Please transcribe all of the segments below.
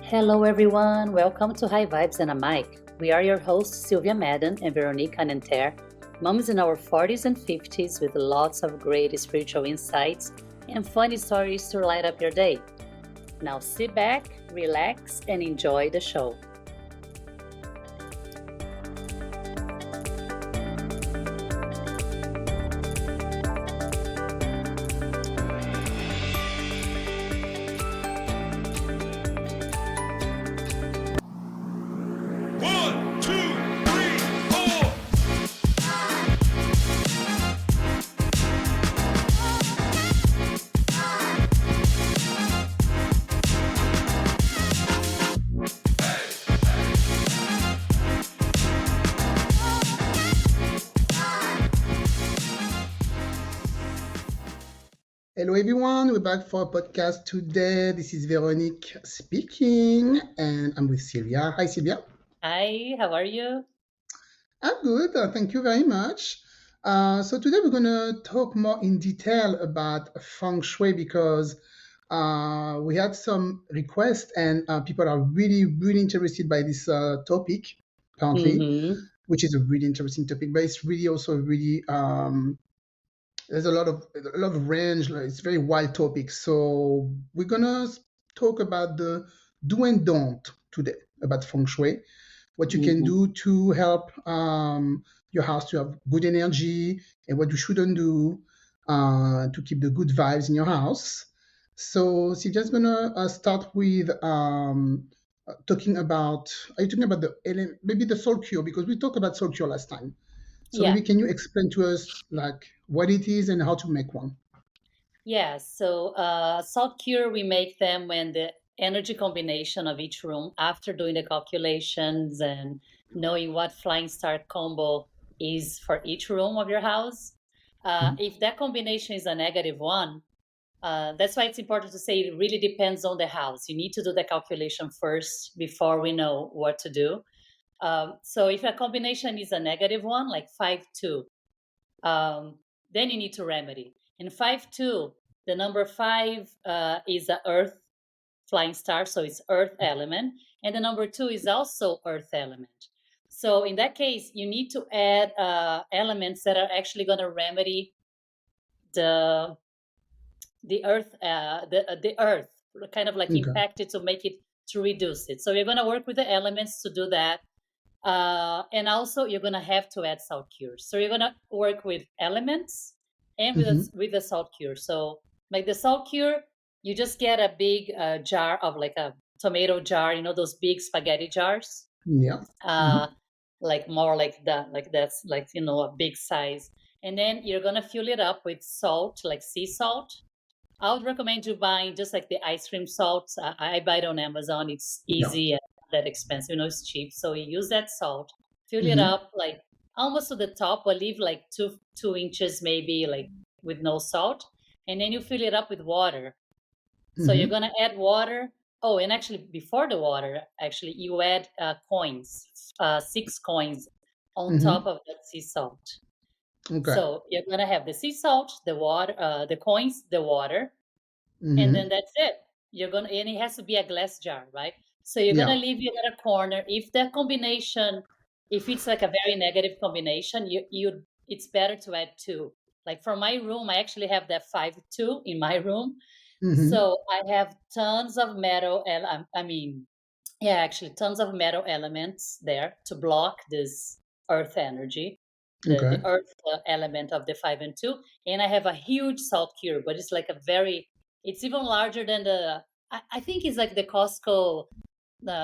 Hello, everyone. Welcome to High Vibes and a Mic. We are your hosts, Sylvia Madden and Veronique Anenter, moms in our 40s and 50s with lots of great spiritual insights and funny stories to light up your day. Now sit back, relax, and enjoy the show. One, two, three, four. Hello everyone, we're back for a podcast today. This is Veronique speaking, and I'm with Sylvia. Hi Sylvia. Hi, how are you? I'm good, thank you very much. So today we're gonna talk more in detail about Feng Shui because we had some requests and people are really interested by this topic, apparently, Mm-hmm. which is a really interesting topic, but it's really also really there's a lot of range. Like, it's very wide topic. So we're gonna talk about the do and don't today about feng shui, what you can Mm-hmm. do to help your house to have good energy, and what you shouldn't do to keep the good vibes in your house. So Sylvia's gonna start with talking about. Are you talking about maybe the soul cure, because we talked about soul cure last time? So Yeah. maybe can you explain to us like what it is and how to make one? Yeah, so salt cure, we make them when the energy combination of each room, after doing the calculations and knowing what flying start combo is for each room of your house. Mhm. If that combination is a negative one, that's why it's important to say it really depends on the house. You need to do the calculation first before we know what to do. So if a combination is a negative one, like 5-2, then you need to remedy. In 5-2, the number 5 is the earth flying star, so it's earth element. And the number 2 is also earth element. So in that case, you need to add elements that are actually going to remedy the the earth, kind of like Okay. impact it to make it, to reduce it. So you're going to work with the elements to do that. And also you're going to have to add salt cures. So you're going to work with elements and Mm-hmm. with the salt cure. So like the salt cure, you just get a big jar of like a tomato jar, those big spaghetti jars, Yeah. uh, Mm-hmm. like more like that, like that's like, a big size. And then you're going to fill it up with salt, like sea salt. I would recommend you buying just like the ice cream salt. I buy it on Amazon. It's Yeah. easy and not that expensive. It's cheap. So you use that salt, fill it Mm-hmm. up like almost to the top, but leave like two inches maybe like with no salt, and then you fill it up with water. So you're Mm-hmm. gonna add water. Oh, and actually before the water, actually you add coins, 6 coins on top Mm-hmm. of that sea salt. Okay. So you're gonna have the sea salt, the water, the coins, the water, and then Mm-hmm. that's it. And it has to be a glass jar, right? So you're gonna Yeah. leave it at a corner. If that combination, if it's like a very negative combination, it's better to add two. Like for my room, I actually have that 5-2 in my room. Mm-hmm. So I have tons of metal, yeah, actually tons of metal elements there to block this earth energy, the Okay. earth element of the 5 and 2. And I have a huge salt cure, but it's like it's even larger than I think it's like the Costco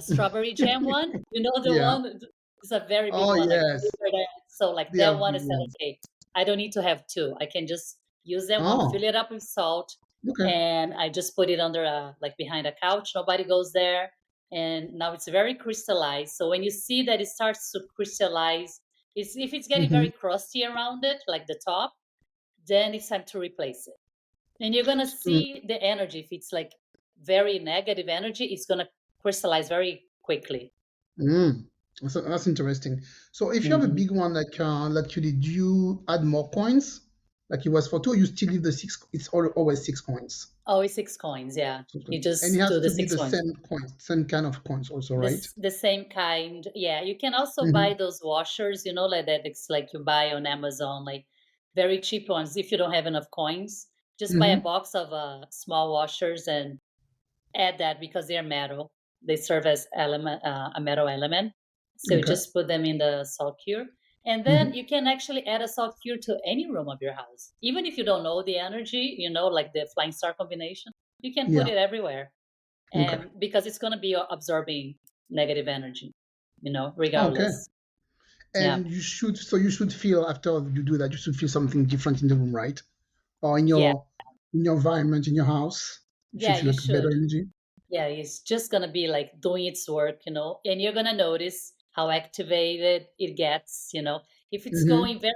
strawberry jam one. The Yeah. one, it's a very big Oh one, like yes. bigger than, so like They that have one big is like, ones. okay, I don't need to have two. I can just use that one, fill Oh. it up with salt, Okay. and I just put it under like behind a couch. Nobody goes there. And now it's very crystallized. So when you see that it starts to crystallize, if it's getting Mm-hmm. very crusty around it, like the top, then it's time to replace it. And you're gonna see the energy. If it's like very negative energy, it's gonna crystallize very quickly. Mm-hmm. That's interesting. So if you have a Hmm. big one like you did, you add more coins? like it was for two, you still leave the six. It's always 6 coins. Always 6 coins. Yeah, you And it just do has the to be six the coins. same coins, same kind of coins, also, right? The same kind. Yeah, you can also buy Hmm. those washers, like that. It's like you buy on Amazon, like very cheap ones. If you don't have enough coins, just buy a Hmm. box of small washers and add that because they're metal. They serve as a metal element. So Okay. just put them in the salt cure. And then Hmm. you can actually add a salt cure to any room of your house. Even if you don't know the energy, like the flying star combination, you can put Yeah. it everywhere. Okay. And because it's going to be absorbing negative energy, Okay. regardless. Yeah. And you should feel after you do that, you should feel something different in the room, right? Or Yeah. in your environment, in your house, you should Yeah, feel you like better should. energy. Yeah, it's just gonna be like doing its work, and you're gonna notice how activated it gets, If it's Hmm. going very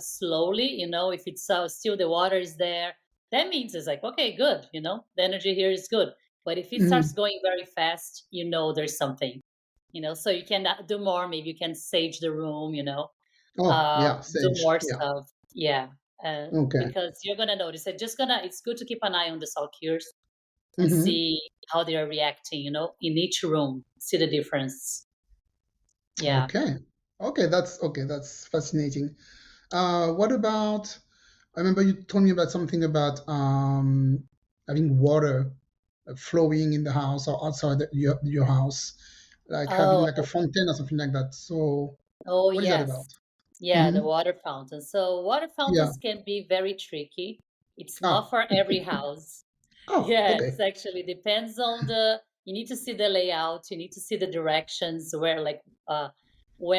slowly, if it's still the water is there, that means it's like, okay, good, the energy here is good. But if it starts Hmm. going very fast, there's something, so you can do more. Maybe you can sage the room, Oh, yeah, do sage. more Yeah. stuff. Yeah. Okay. Because you're gonna notice it. It's good to keep an eye on the salt cures and Hmm. see how they are reacting, in each room, see the difference. Yeah. Okay. Okay. That's fascinating. What about? I remember you told me about something about having water flowing in the house or outside your house, like having Oh, like a fountain or something like that. So, oh, what is that yes. about? Yeah, Hmm. the water fountain. So water Yeah. fountains can be very tricky. It's not Ah. for every house. Oh, Yeah, okay. it's actually depends on you need to see the layout, you need to see the directions where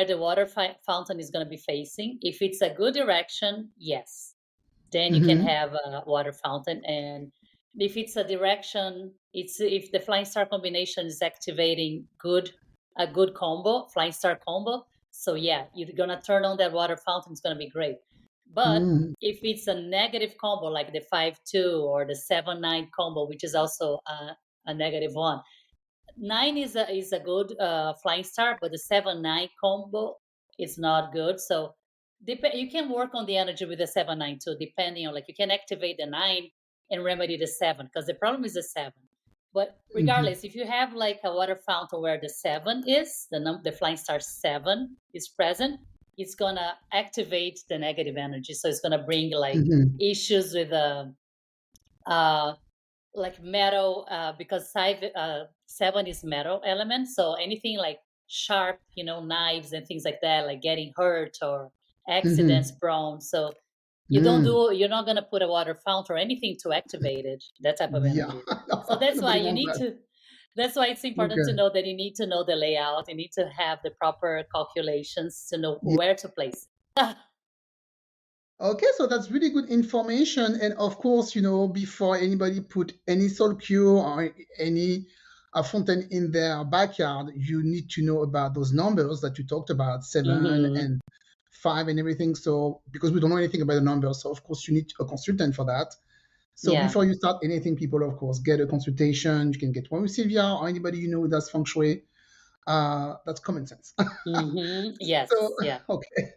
the water fountain is going to be facing. If it's a good direction, yes, then you can Hmm. have a water fountain. And if it's a direction, it's if the flying star combination is activating a good combo, flying star combo. So yeah, you're gonna turn on that water fountain. It's gonna be great. But Mm. if it's a negative combo like the 5-2 or the 7-9 combo, which is also a negative one, 9 is a good flying star, but the 7-9 combo is not good. So you can work on the energy with the 7-9 too, depending on like you can activate the 9 and remedy the 7 because the problem is the 7. But Mhm. regardless, if you have like a water fountain where the 7 is the flying star 7 is present, it's gonna activate the negative energy. So it's gonna bring like Mhm. issues with uh like metal because 7 is metal element, so anything like sharp, knives and things like that, like getting hurt or accidents Mhm. prone. So Mm. you're not going to put a water fountain or anything to activate it, that type of Yeah. energy. So that's why Nobody you wants need that. to that's why it's important to Okay. know that you need to know the layout, you need to have the proper calculations to know Yeah. where to place. Okay, so that's really good information. And of course, before anybody put any salt cure or any fountain in their backyard, you need to know about those numbers that you talked about, 7 and 5 and everything. So because we don't know anything about the numbers, so of course you need a consultant for that. So Yeah. before you start anything, people, of course, get a consultation. You can get one with Sylvia or anybody you know who does feng shui. That's common sense. So, Yes. Yeah. okay.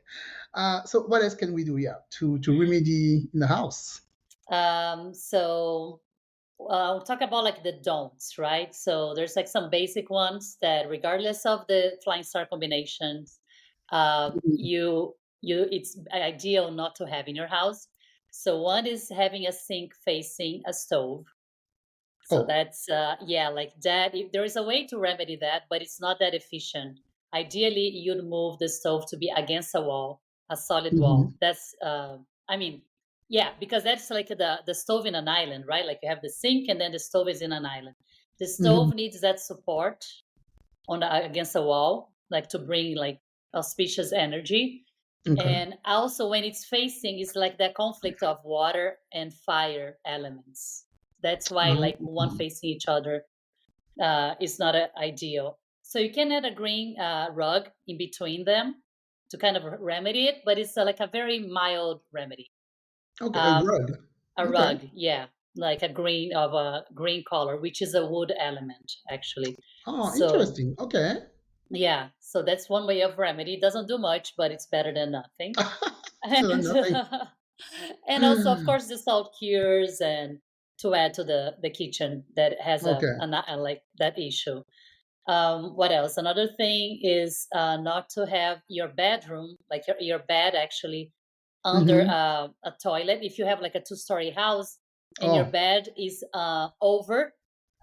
So what else can we do, yeah, to remedy in the house? So we'll talk about like the don'ts, right? So there's like some basic ones that, regardless of the flying star combinations, Mhm. you it's ideal not to have in your house. So one is having a sink facing a stove. So Oh. that's yeah, like that. If there is a way to remedy that, but it's not that efficient. Ideally, you'd move the stove to be against a wall, a solid wall. Hmm. That's I mean, yeah, because that's like the stove in an island, right? Like you have the sink and then the stove is in an island. The Hmm. stove needs that support against a wall, like to bring like auspicious energy. Okay. And also when it's facing, it's like that conflict of water and fire elements. That's why Oh. like one facing each other is not ideal. So you can add a green rug in between them to kind of remedy it, but it's like a very mild remedy. Okay, a Um, rug. a Okay. rug, yeah, like a green color, which is a wood element actually. Oh, So interesting. Okay. yeah, so that's one way of remedy. It doesn't do much, but it's better than nothing. So And nothing. And also, of course, the salt cures and to add to the kitchen that has Okay. a like that issue. What else? Another thing is not to have your bedroom, like your bed, actually under Mm-hmm. a toilet. If you have like a two-story house and your Oh. bed is over,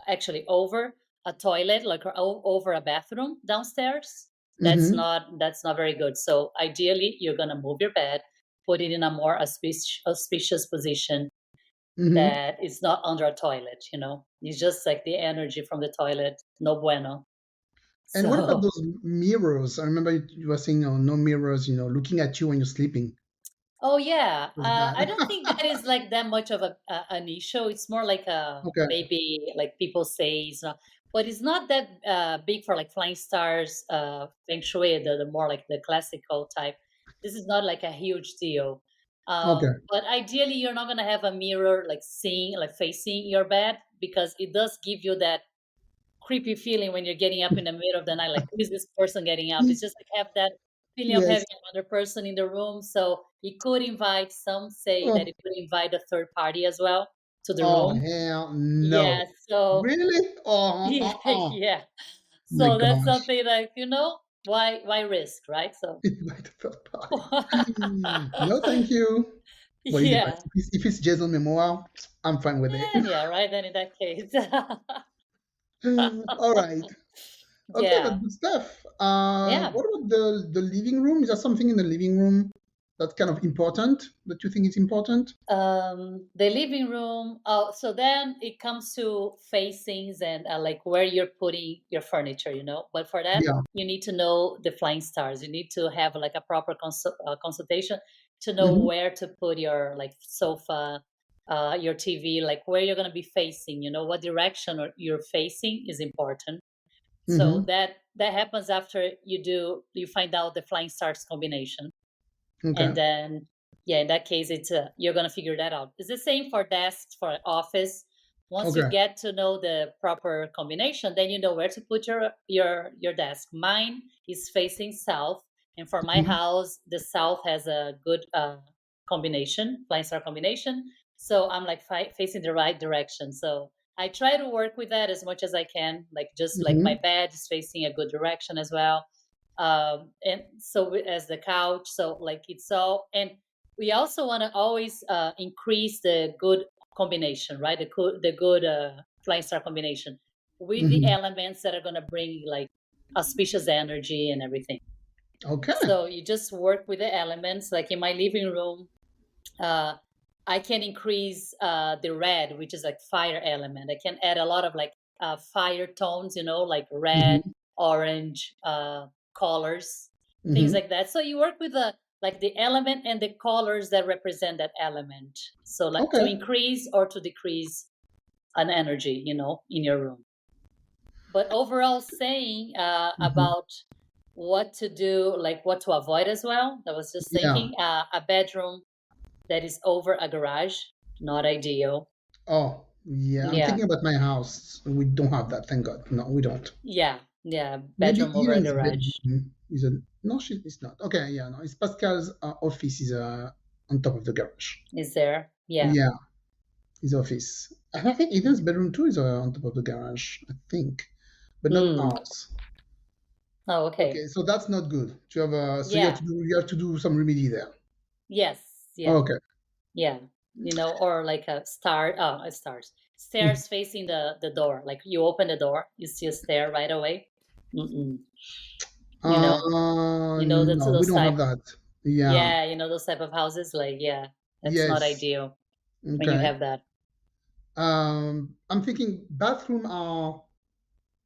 actually over a toilet, like over a bathroom downstairs, Mm-hmm. that's not very good. So ideally, you're gonna move your bed, put it in a more auspicious position Mm-hmm. that is not under a toilet. It's just like the energy from the toilet, no bueno. And what about So, those mirrors? I remember you were saying, oh, no mirrors, looking at you when you're sleeping. oh yeah, It was I bad. don't think that is like that much of an issue. It's more like Okay. maybe like people say it's not, but it's not that big for like flying stars, Feng Shui, the more like the classical type. This is not like a huge deal. Okay. But ideally, you're not gonna have a mirror like seeing like facing your bed because it does give you that creepy feeling when you're getting up in the middle of the night, like, who is this person getting up? It's just like have that feeling of Yes. having another person in the room. So it could invite, some say that Oh, it could invite a third party as well to the oh, room. hell Yeah, no. so Really? Oh, yeah, yeah. my So that's gosh. something like, why risk, right? So By the third party. No, thank you. Well, it depends. yeah. If it's Jason Memoir, I'm fine with it. And yeah, right then in that case. All right. Okay, that's Yeah. good stuff. Yeah. What about the living room? Is there something in the living room that's kind of important that you think is important? The living room. Oh, so then it comes to facings and like where you're putting your furniture. But for that Yeah. you need to know the flying stars. You need to have like a proper consultation to know Mm-hmm. where to put your like sofa, your TV, like where you're going to be facing. What direction you're facing is important. So Mm-hmm. that happens after you find out the flying stars combination. And Okay. then yeah, in that case it's you're going to figure that out. It's the same for desks, for office. Once you Okay. get to know the proper combination, then you know where to put your desk. Mine is facing south, and for my Mhm. house the south has a good combination, blind star combination. So I'm like facing the right direction. So I try to work with that as much as I can, like just like my Mhm. bed is facing a good direction as well. And so as the couch, so like it's all. And we also want to always increase the good combination, right? The good flying star combination with the Mhm. elements that are going to bring like auspicious energy and everything. Okay. So you just work with the elements. Like in my living room, uh, I can increase the red, which is like fire element. I can add a lot of like fire tones, like red, Mhm. orange colors, things Mhm. like that. So you work with the element and the colors that represent that element. So like to Okay. increase or to decrease an energy, in your room. But overall, saying Mhm. about what to do, like what to avoid as well. I was just Yeah. thinking a bedroom that is over a garage, not ideal. Oh, yeah. I'm Yeah, thinking about my house. We don't have that. Thank God. No, we don't. yeah, yeah. Maybe Bedroom over a Elon's garage bedroom is a no. It's not. Okay. Yeah. No. It's Pascal's office is on top of the garage. is there. Yeah. Yeah. His office. And I think Eden's bedroom too is on top of the garage. I think, but not Mm. ours. Oh, okay. Okay. So that's not good. To have so Yeah. you have to do some remedy there. Yes. Yeah. Okay. Yeah. Or like stars. Mhm. Stairs facing the door. Like you open the door, you see a stair right away. Mm-mm. You know. No, we Those don't have type. that. Yeah. Yeah. Those type of houses. Like yeah, that's not Yes. ideal when you Okay. have that. I'm thinking bathroom are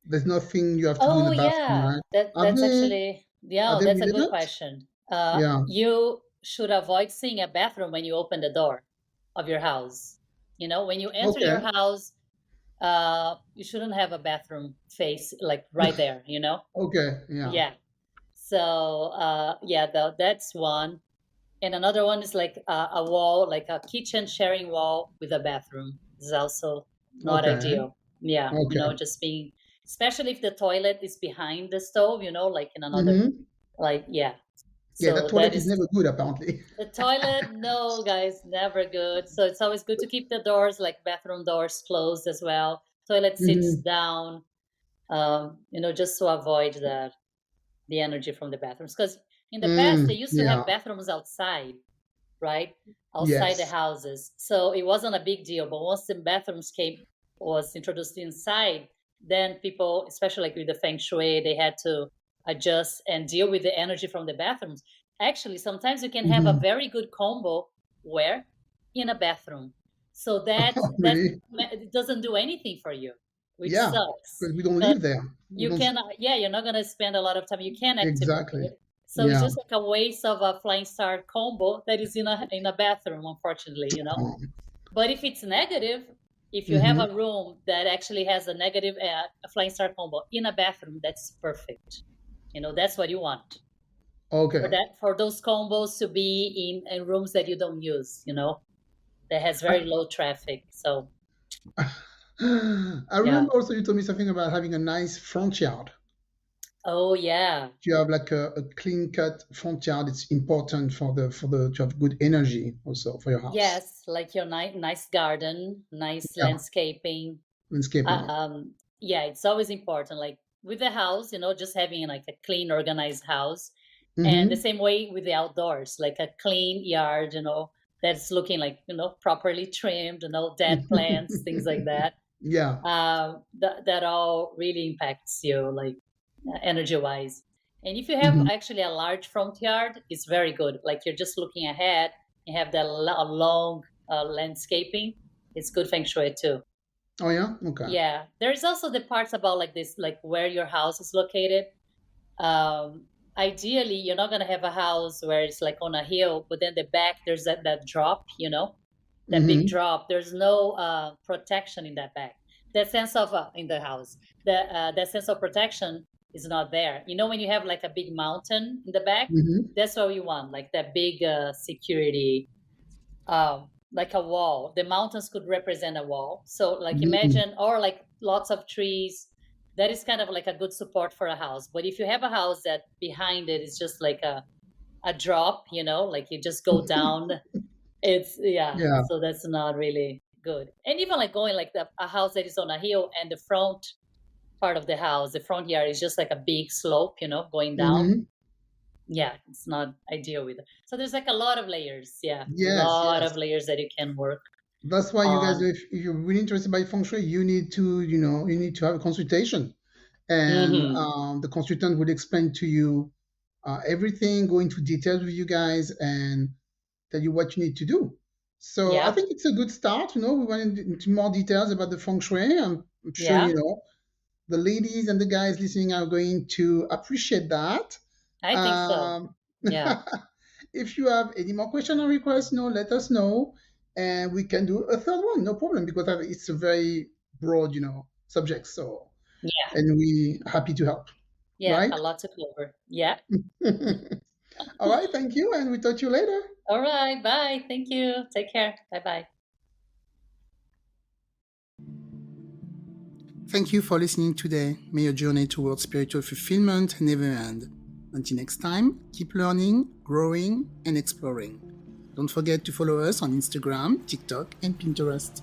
there's nothing you have to do in Oh the bathroom, yeah, right? that Are that's they actually are yeah, they that's a good related? question. Yeah. You should avoid seeing a bathroom when you open the door of your house. When you enter your Okay. house, you shouldn't have a bathroom face like right there. Okay. Yeah. Yeah. So yeah, that's one, and another one is like a wall, like a kitchen sharing wall with a bathroom. Is also not Okay. ideal. Yeah, Okay. just being, especially if the toilet is behind the stove, like in another, Mm-hmm. like yeah. Yeah, that So that toilet is is never good, apparently. the toilet. No, guys, never good. So it's always good to keep the doors, like bathroom doors, closed as well. Toilet sits Hmm. down, just to avoid the energy from the bathrooms. Because in the past, they used to Yeah. have bathrooms outside, right? Outside the Yes. houses. So it wasn't a big deal. But once the bathrooms was introduced inside, then people, especially like with the Feng Shui, they had to adjust and deal with the energy from the bathrooms. Actually, sometimes you can have a Hmm. very good combo where in a bathroom. So that Really? it doesn't do anything for you, which Yeah, sucks. because we don't But live there. We you don't. can, yeah, you're not going to spend a lot of time. You can activate Exactly. it. So it's Yeah. just like a waste of a flying star combo that is in a bathroom, unfortunately. Um, But if it's negative, if you have mhm. a room that actually has a negative a flying star combo in a bathroom, that's perfect. That's what you want. For Okay. that, for those combos to be in rooms that you don't use, that has very low traffic. So I yeah. remember also you told me something about having a nice front yard. Oh yeah. If you have like a clean cut front yard, it's important for the to have good energy also for your house. Yes, like your nice garden, nice Yeah, landscaping. landscaping. Yeah, it's always important. Like with the house, just having like a clean, organized house, and the Mm-hmm. same way with the outdoors, like a clean yard, that's looking like properly trimmed, dead plants, things like that. Yeah. That all really impacts you, like energy wise. And if you have Mm-hmm. actually a large front yard, it's very good. Like you're just looking ahead, you have that long landscaping. It's good feng shui too. Oh yeah. Okay. Yeah, there's also the parts about like this, like where your house is located. Ideally, you're not gonna have a house where it's like on a hill, but then the back there's that drop, that big Mm-hmm. drop. There's no protection in that back. That sense of in the house, that sense of protection is not there. When you have like a big mountain in the back, Mm-hmm. that's what you want, like that big security, like a wall. The mountains could represent a wall. So, like, Mm-hmm. imagine, or like lots of trees. That is kind of like a good support for a house. But if you have a house that behind it is just like a drop, like you just go down, yeah. Yeah. So that's not really good. And even like going like a house that is on a hill and the front part of the house, the front yard is just like a big slope, going down. Mm-hmm. Yeah, it's not ideal with it. So there's like a lot of layers. Yeah, Yes. lot Yes. of layers that you can work That's why you guys, on. if you're really interested by feng shui, you need to have a consultation, and Hmm. the consultant will explain to you everything, go into details with you guys, and tell you what you need to do. So I Yeah, think it's a good start. We went into more details about the feng shui. I'm sure yeah, the ladies and the guys listening are going to appreciate that. I think so. Um, Yeah, if you have any more question or requests, let us know, and we can do a third one. No problem, because it's a very broad, subject. So, yeah, and we happy to help. yeah, Right? a lot to cover. Yeah. All right. Thank you, and we talk to you later. All right, bye. Thank you. Take care. Bye bye. Thank you for listening today. May your journey towards spiritual fulfillment never end. Until next time, keep learning, growing, and exploring. Don't forget to follow us on Instagram, TikTok, and Pinterest.